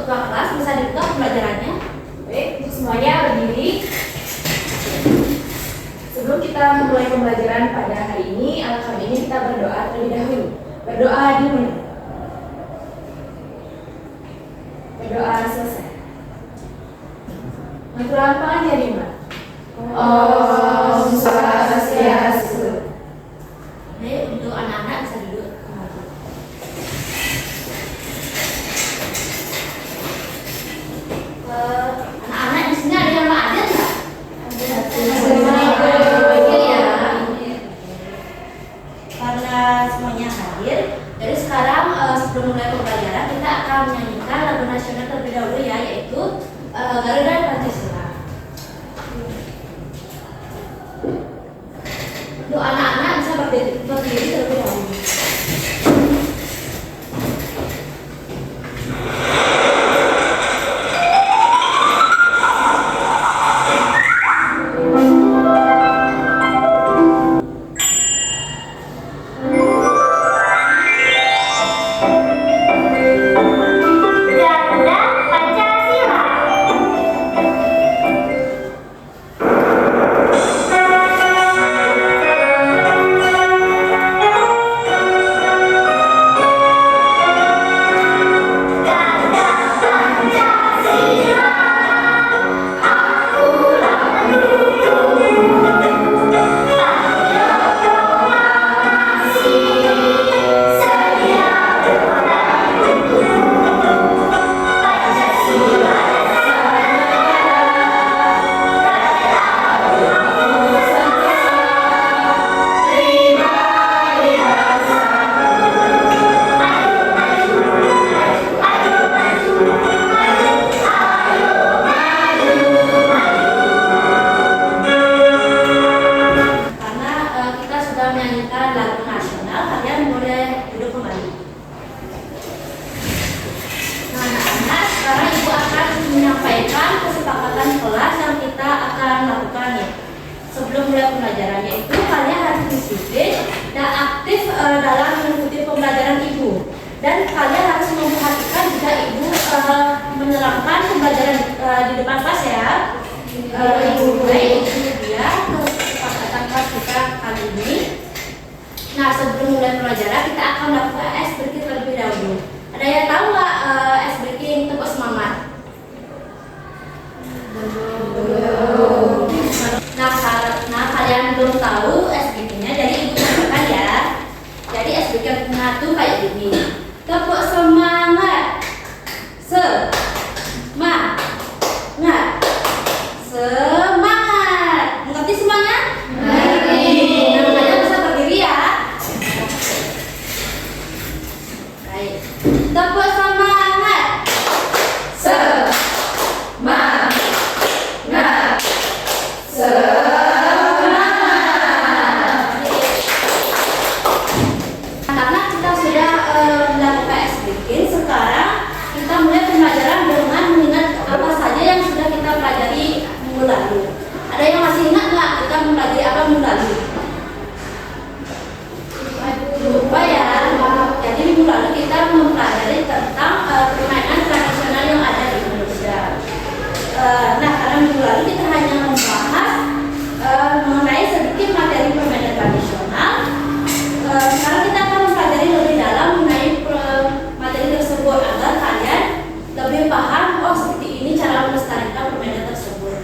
ketua kelas bisa dibuka pembelajarannya. Baik, untuk semuanya berdiri. Sebelum kita memulai pembelajaran pada hari ini, alangkah baiknya kita berdoa terlebih dahulu. Berdoa dimulai. Berdoa selesai. Mengulang panjang. Om Swastiastu. Baik, untuk anak-anak bisa duduk kembali. Anak-anak di sini ada yang mau ada nggak? Karena semuanya hadir, jadi sekarang sebelum mulai pembelajaran kita akan menyanyikan lagu nasional terlebih dahulu ya, yaitu Garuda Pancasila. Untuk anak-anak bisa berdiri terlebih dahulu. Sebelum mulai pembelajarannya itu kalian harus disiplin dan aktif dalam mengikuti pembelajaran ibu, dan kalian harus memperhatikan jika ibu menerangkan pembelajaran di depan kelas ya. Ibu dia kesepakatan kelas kita kali ini. Nah, sebelum mulai pembelajaran kita akan melakukan ice breaking terlebih dahulu. Ada yang tahu nggak ice breaking tepuk semangat? Nah, kalian belum tahu SBK-nya, jadi ibu katakan ya. Jadi SBK-nya tuh kayak gini. Tepuk semangat. Semangat. Semangat. Mengerti semuanya? Mengerti. Nah, kalian bisa berdiri ya. Baik. Tepuk semangat. Semangat. Karena kita sudah melakukan SBK, sekarang kita mulai pembelajaran dengan mengingat apa saja yang sudah kita pelajari minggu lalu. Ada yang masih ingat nggak kita mempelajari apa minggu lalu? Lupa ya. Jadi minggu lalu kita mempelajari tentang permainan tradisional yang ada di Indonesia. Nah, karena minggu lalu kita hanya membahas mengenai sedikit materi permainan tradisional. Sekarang kita akan mempelajari lebih dalam mengenai materi tersebut agar kalian lebih paham, oh seperti ini cara melestarikan permainan tersebut.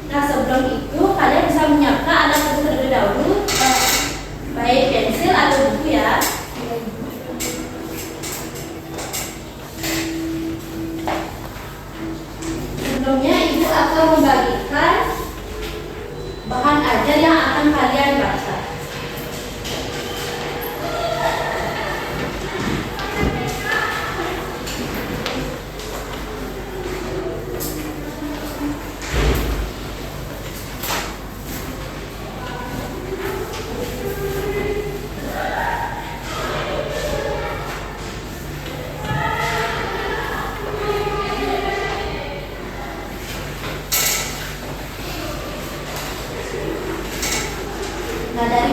Nah, sebelum itu kalian bisa menyiapkan alat tulis terlebih dahulu, baik pensil atau buku ya. Sebelumnya ibu akan membagikan bahan ajar yang akan kalian baca. Nah,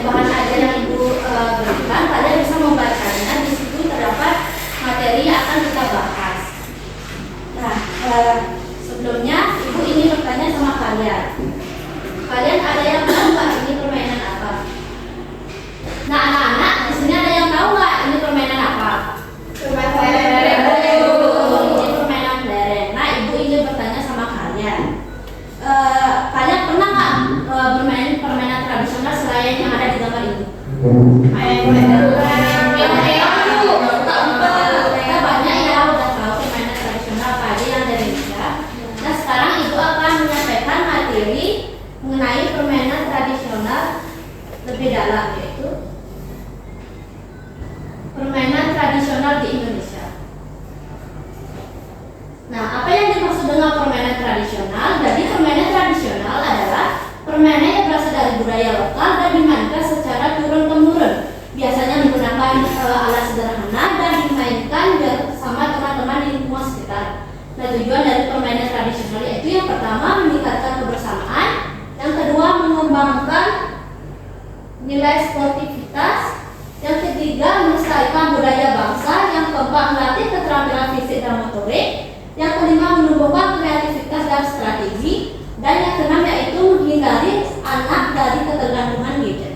Sebelumnya ibu ini bertanya sama kalian. Kalian ada yang tahu nggak ini permainan apa? Nah anak-anak di sini ada yang tahu nggak ini permainan apa? Permainan Ini permainan kelereng. Nah ibu ini bertanya sama kalian. Kalian pernah nggak bermain permainan tradisional selain yang ada di gambar ini? Mereka banyak yang udah tahu permainan tradisional apa aja yang ada di Indonesia. Nah sekarang ibu akan menyampaikan materi mengenai permainan tradisional lebih dalam, yaitu permainan tradisional di Indonesia. Nah, apa yang dimaksud dengan permainan tradisional? Jadi permainan tradisional adalah permainan yang berasal dari budaya lokal dan dimainkan secara turun-temurun. Biasanya menggunakan alat sederhana dan dimainkan bersama teman-teman di lingkungan sekitar. Nah, tujuan dari permainan tradisional yaitu yang pertama meningkatkan kebersamaan, yang kedua mengembangkan nilai sportivitas, yang ketiga melestarikan budaya bangsa, yang keempat melatih keterampilan fisik dan motorik, yang kelima menumbuhkan kreativitas dan strategi, dan yang keenam yaitu menghindari anak dari ketergantungan gadget.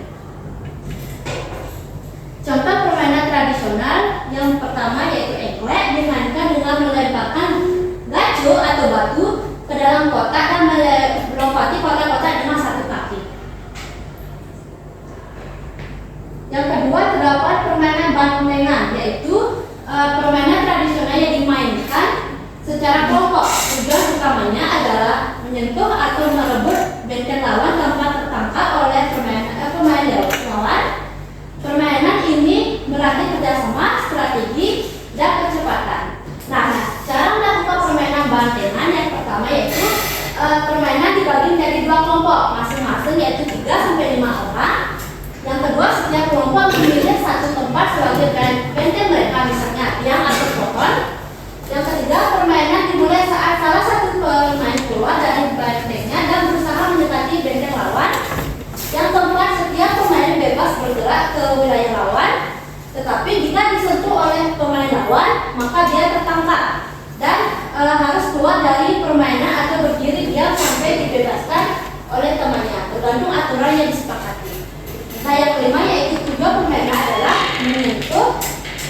Contoh permainan tradisional yang pertama yaitu engklek, dimainkan dengan melemparkan gaco atau batu ke dalam kotak dan melompati kotak-kotak dengan satu kaki. Yang kedua terdapat permainan bantengan, yaitu permainan tradisional yang dimainkan secara kelompok. Tujuan utamanya adalah menyentuh atau merebut benteng lawan tanpa tertangkap oleh pemain lawan. Permainan ini melatih kerjasama, strategi, dan kecepatan. Nah, cara melakukan permainan bantengan yang pertama yaitu permainan dibagi menjadi dua kelompok masing-masing, yaitu 3-5 orang. Yang kedua, setiap kelompok memilih satu tempat sebagai benteng mereka, misalnya tiang atau pohon. Yang ketiga, permainan dimulai saat salah satu pemain keluar dari bentengnya dan berusaha mendekati benteng lawan. Yang keempat, setiap pemain bebas bergerak ke wilayah lawan, tetapi jika disentuh oleh pemain lawan, maka dia tertangkap dan harus keluar dari permainan atau berdiri diam sampai dibebaskan oleh temannya, tergantung aturan yang disepakati. Nah, yang kelima yaitu tujuan permainan adalah menyentuh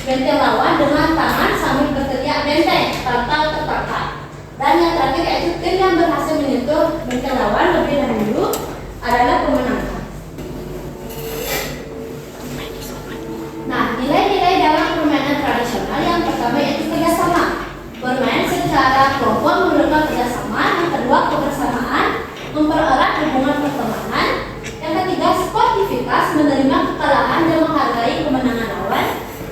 benteng lawan dengan tangan sambil berteriak benteng tanpa tertangkap. Dan yang terakhir yaitu tim yang berhasil menyentuh benteng lawan lebih dahulu adalah pemenang. Nah, nilai-nilai dalam permainan tradisional yang pertama yaitu kerjasama. Bermain secara kelompok memerlukan kerjasama. Yang kedua, kebersamaan, mempererat hubungan pertemanan. Yang ketiga, sportivitas, menerima kekalahan dan menghargai kemenangan lawan.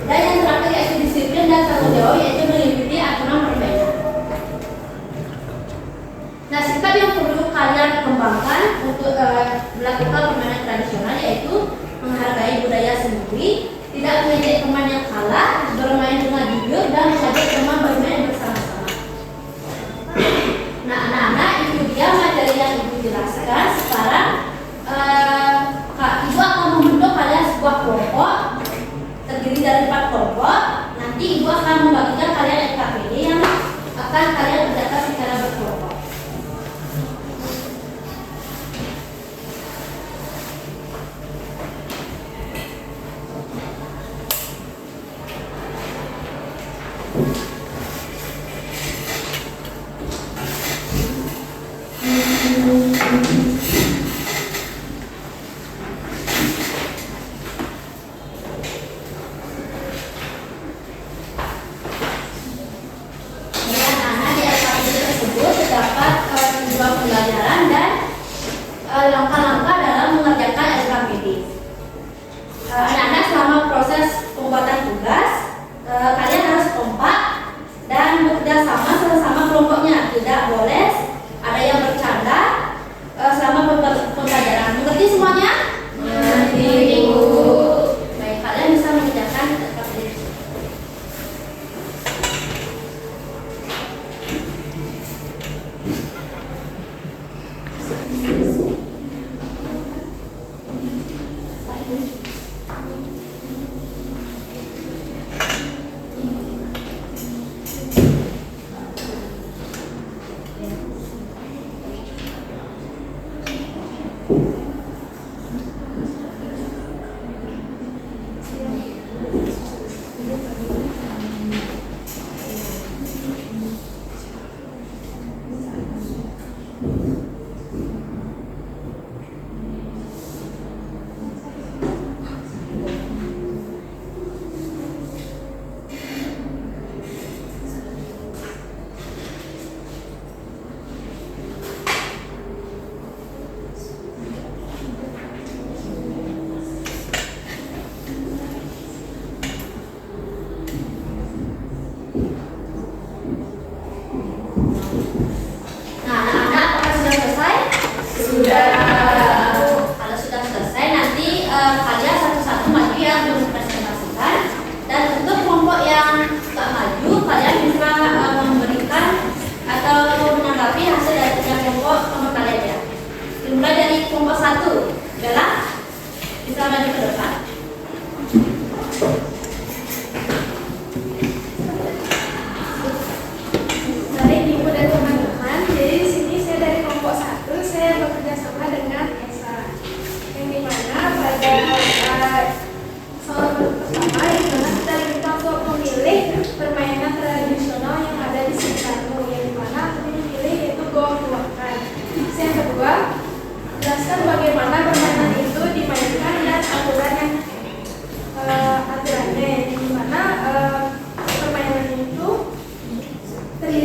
Dan yang terakhir yaitu disiplin dan tanggung jawab, yaitu mengikuti aturan permainan. Nah, sikap yang perlu kalian kembangkan untuk melakukan permainan tradisional yaitu menghargai budaya sendiri, tidak mengejek teman yang kalah, bermain dengan jujur, dan mengajak teman bermain bersama-sama. Nah, anak-anak, itu dia materi yang ibu jelaskan. Sekarang ibu akan membentuk kalian sebuah kelompok terdiri dari 4 kelompok. Nanti ibu akan membagikan kalian SKPD yang akan kalian kerjakan secara berkelompok. Langkah-langkah dalam mengerjakan SKPD. Anak-anak selama proses pembuatan tugas, kalian harus kompak dan bekerja sama sama kelompoknya. Tidak boleh ada yang bercanda selama pembelajaran. Mengerti semuanya? Mengerti, Bu. Baik, kalian bisa mengerjakan SKPD.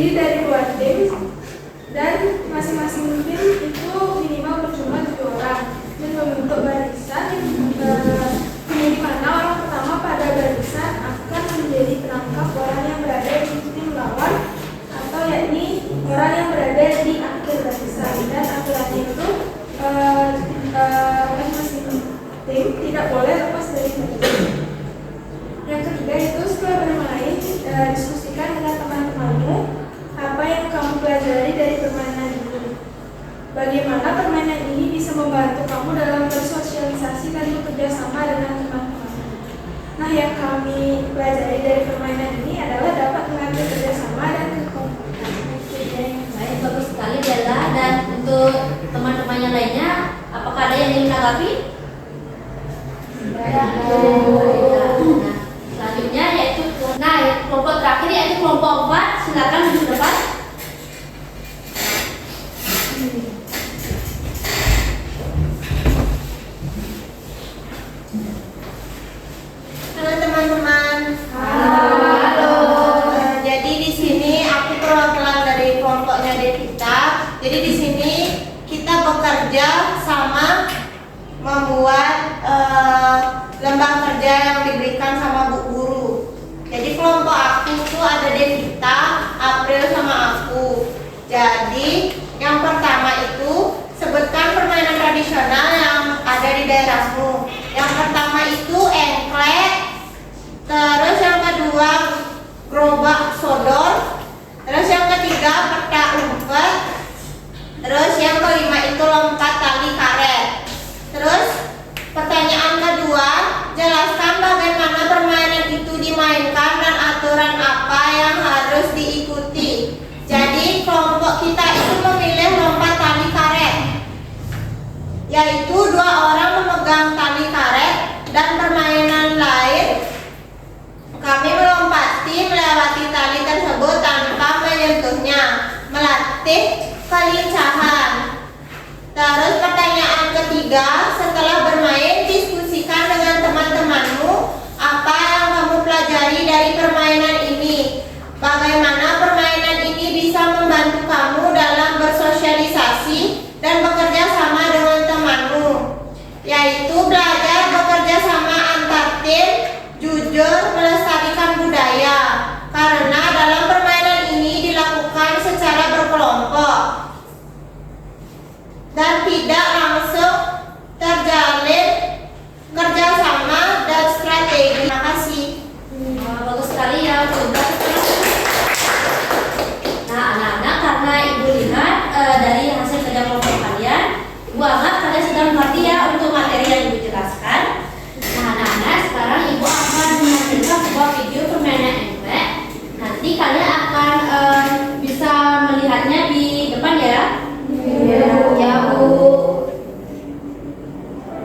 terdiri dari 2 tim dan masing-masing tim itu minimal berjumlah 7 orang dan membentuk barisan di mana orang pertama pada barisan akan menjadi penangkap orang yang berada di tim lawan atau yakni orang yang berada di akhir barisan. Dan aturannya itu masing-masing tim tidak boleh lepas dari barisan. Yang ketiga itu setelah bermain, diskusikan dengan teman-temanmu apa yang kamu pelajari dari permainan ini. Bagaimana permainan ini bisa membantu kamu dalam bersosialisasi dan bekerja sama dengan teman-temanmu. Nah, yang kami pelajari dari permainan ini adalah dapat mengatur kerjasama dan kekompakan. Baik, bagus sekali Bella. Dan untuk teman-temannya lainnya, apakah ada yang ingin menanggapi? Nah, selanjutnya yaitu kelompok terakhir yaitu kelompok 4. Silakan duduk depan. Halo teman-teman. Halo. Jadi di sini aku perwakilan dari kelompoknya Devita. Jadi di sini kita bekerja sama membuat lembar kerja yang diberikan sama bu guru. Jadi kelompok aku tuh ada Devita, April sama aku. Jadi yang pertama itu sebutkan permainan tradisional yang ada di daerahmu. Yang pertama itu engklek. Terus yang kedua gerobak sodor. Terus yang ketiga petak umpet. Terus yang kelima itu lompat tali karet. Terus pertanyaan kedua, jelaskan bagaimana permainan itu dimainkan dan aturan apa yang harus diikuti. Jadi kelompok kita itu memilih lompat tali karet, yaitu 2 orang memegang tali karet, dan permainan lain kami melompati melewati tali tersebut tanpa menyentuhnya, melatih kelincahan. Terus pertanyaan ketiga, setelah bermain diskusikan dengan teman-temanmu apa yang kamu pelajari dari permainan ini. Bagaimana permainan ini bisa membantu kamu dalam bersosialisasi dan bekerja sama dengan temanmu, yaitu belajar bekerja sama antar tim, jujur, melestarikan budaya. Karena dalam permainan ini dilakukan secara berkelompok dan tidak langsung terjalin kerjasama dan strategi. Terima kasih. Bagus sekali ya, coba. Nah, anak-anak, karena ibu lihat dari hasil kerja kelompok kalian, ibu anggap kalian sudah mengerti ya untuk materi yang ibu jelaskan. Nah, anak-anak, sekarang ibu akan menampilkan sebuah video permainan engklek. Nanti kalian akan bisa melihatnya di depan ya. Ya, Bu.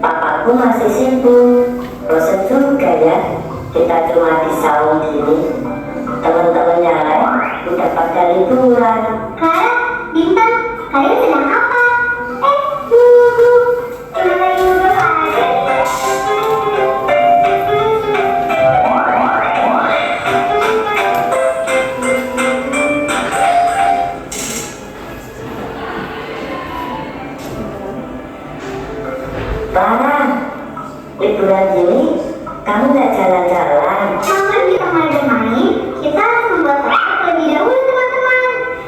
Papaku masih sibuk, bosan juga ya. Kita cuma di saung gini. Teman-teman yang lain udah pada liburan. Clara, Bintang, kalian sedang apa? Tunggu, cuma lagi ngobrol aja. Clara, liburan gini kamu nggak jalan-jalan? Sebelum kita mulai bermain, kita harus membuat kotak terlebih dahulu, teman-teman.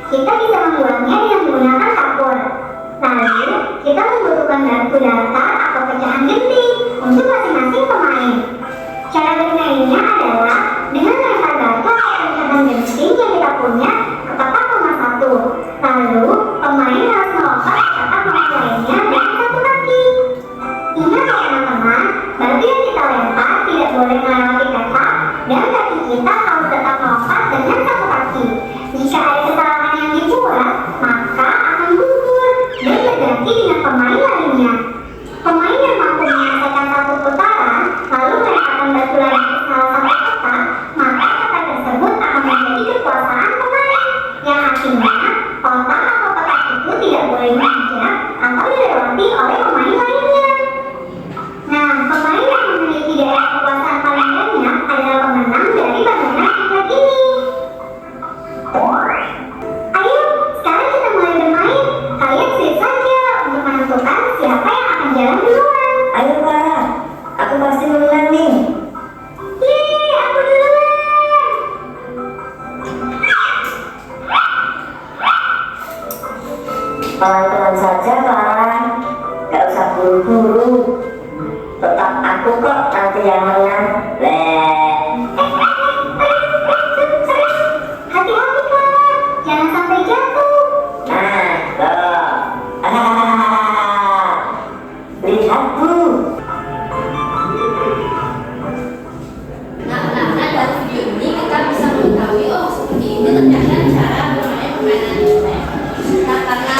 Kita bisa membuatnya dengan menggunakan kapur. Lalu, kita membutuhkan garpu datar atau pecahan genting untuk masing-masing pemain. Cara bermainnya adalah dengan melempar garpu atau pecahan genting yang kita punya ke kotak nomor 1. Lalu, pemain harus melompat ke kotak nomor lainnya dengan satu kaki. Ingat ya teman-teman, batu yang kita lempar tidak boleh melewati kotak dan kaki kita harus tetap melompat dengan satu kaki. Jika ada kesalahan yang dibuat, maka akan gugur dan berganti dengan pemain lainnya. Pemain yang mampu menyelesaikan satu putaran lalu melemparkan batu lagi ke salah satu kotak, maka kotak tersebut akan menjadi kekuasaan pemain, yang artinya kotak atau kotak itu tidak boleh diinjak atau dilewati oleh pemain lainnya. Nah, pemain yang memiliki daerah kekuasaan paling banyak adalah pemenang dari permainan engklek ini. Pelan-pelan saja kan, gak usah buru-buru. Tetap aku kok nanti yang menang. Hati-hati Clara, jangan sampai jatuh. Nah, loh. Lihat Bu. Nah, anak-anak, dari video ini kita bisa mengetahui, oh seperti ini ternyata cara bermain permainan internet. Nah, karena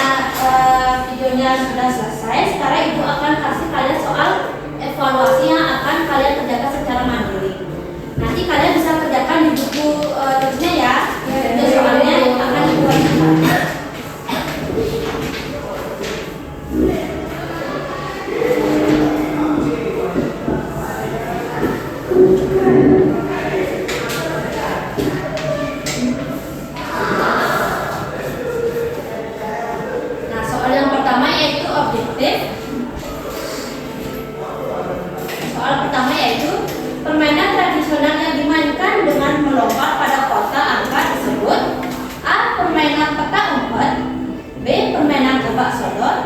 videonya sudah selesai, sekarang ibu akan kasih kalian soal evaluasi yang akan kalian kerjakan secara mandiri. Nanti kalian bisa kerjakan di buku tulisnya ya. Itu soalnya akan ibu bagikan. Nah, soal yang pertama yaitu objektif. Soal pertama yaitu permainan tradisional yang dimainkan dengan melompat pada kotak angka tersebut. A. Permainan peta umpet. B. Permainan tebak sodor.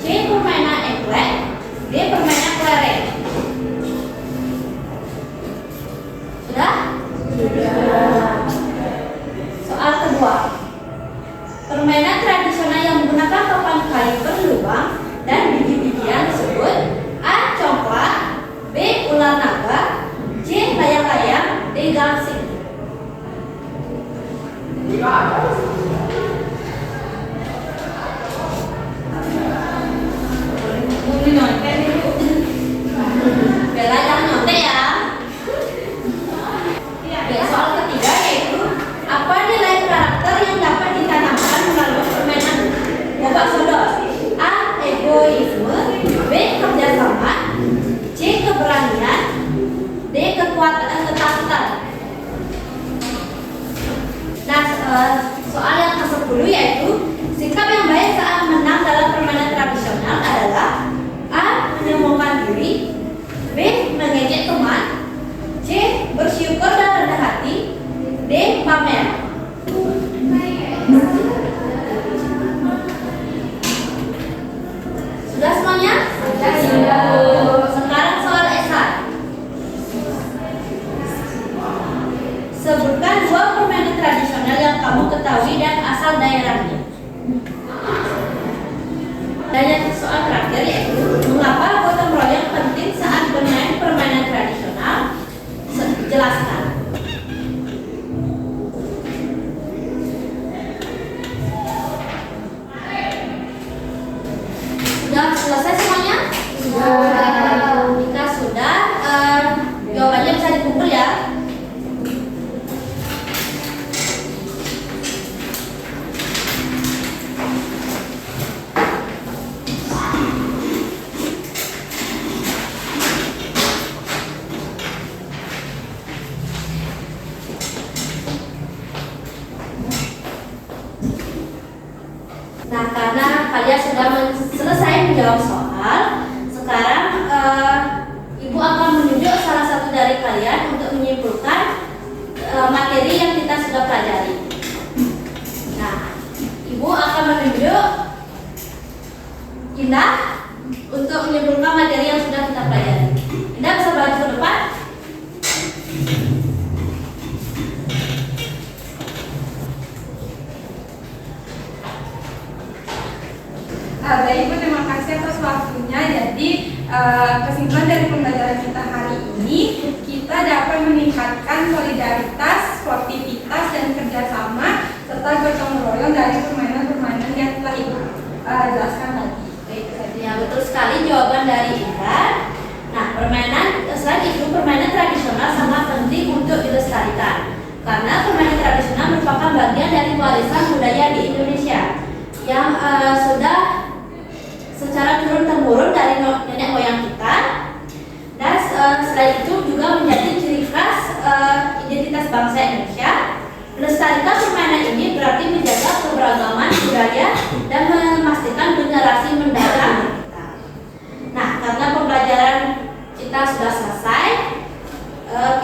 C. Permainan eklek. D. Permainan kelereng. Sudah? Soal kedua. Permainan tradisional yang menggunakan papan kayu berlubang dan biji-bijian disebut A. Congklak. B. Ular naga. C. Layang-layang. D. gangsing. Bella jangan nyontek ya. Oke, soal ketiga yaitu apa nilai karakter yang dapat ditanamkan melalui permainan tebak sodor? A. Egoisme. B. Kerjasama. C. Keberanian. D. Ketakutan. Nah, soal yang ke-10 yaitu sikap yang baik saat menang dalam permainan tradisional adalah A. Menyombongkan diri. B. Mengejek teman. C. Bersyukur dan rendah hati. D. Pamer. Sudah semuanya? Sudah. Sekarang soal esai. Sebutkan 2 permainan tradisional yang kamu ketahui dan asal daerahnya. Dan yang soal terakhir yaitu mengapa gotong royong penting saat bermain permainan tradisional? Jelaskan. Sudah selesai semuanya? Sudah. Jika sudah, jawabannya bisa dikumpul ya. Nah, karena kalian sudah selesai menjawab soal, sekarang ibu akan menunjuk salah satu dari kalian untuk menyimpulkan materi yang kita sudah pelajari. Nah, ibu akan menunjuk Indah untuk menyimpulkan materi yang sudah kita pelajari. Indah bisa balik ke depan. Baik Ibu, terima kasih atas waktunya. Jadi kesimpulan dari pembelajaran kita hari ini, kita dapat meningkatkan solidaritas, sportivitas, dan kerjasama serta gotong royong dari permainan-permainan yang telah Ibu jelaskan tadi. Ya, betul sekali jawaban dari Indah. Nah, selain itu permainan tradisional sangat penting untuk dilestarikan karena permainan tradisional merupakan bagian dari warisan budaya di Indonesia yang sudah secara turun-temurun dari nenek moyang kita, dan selain itu juga menjadi ciri khas identitas bangsa Indonesia. Melestarikan permainan ini berarti menjaga keberagaman budaya dan memastikan generasi mendatang kita. Nah, karena pembelajaran kita sudah selesai,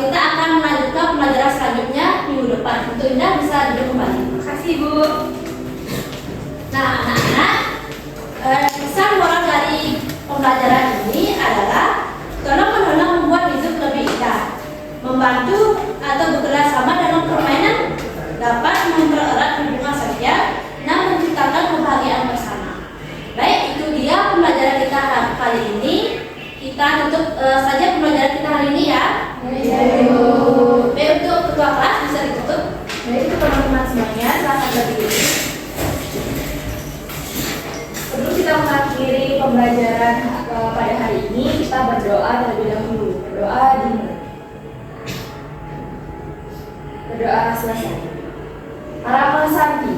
kita akan melanjutkan pembelajaran selanjutnya minggu depan. Untuk Indah bisa duduk kembali. Terima kasih Bu. Nah, anak-anak, pembelajaran ini adalah tolong-menolong membuat hidup lebih indah, membantu atau bekerja sama dalam permainan dapat mempererat hubungan sosial dan menciptakan kebahagiaan bersama. Baik, itu dia pembelajaran kita kali ini. Kita tutup saja pembelajaran kita hari ini ya. Baik, untuk ketua kelas bisa ditutup. Baik, untuk teman-teman semuanya, silakan berdiri. Sebelum kita mengakhiri pembelajaran pada hari ini, kita berdoa terlebih dahulu. Berdoa dimulai. Berdoa selesai. Harapan Santi.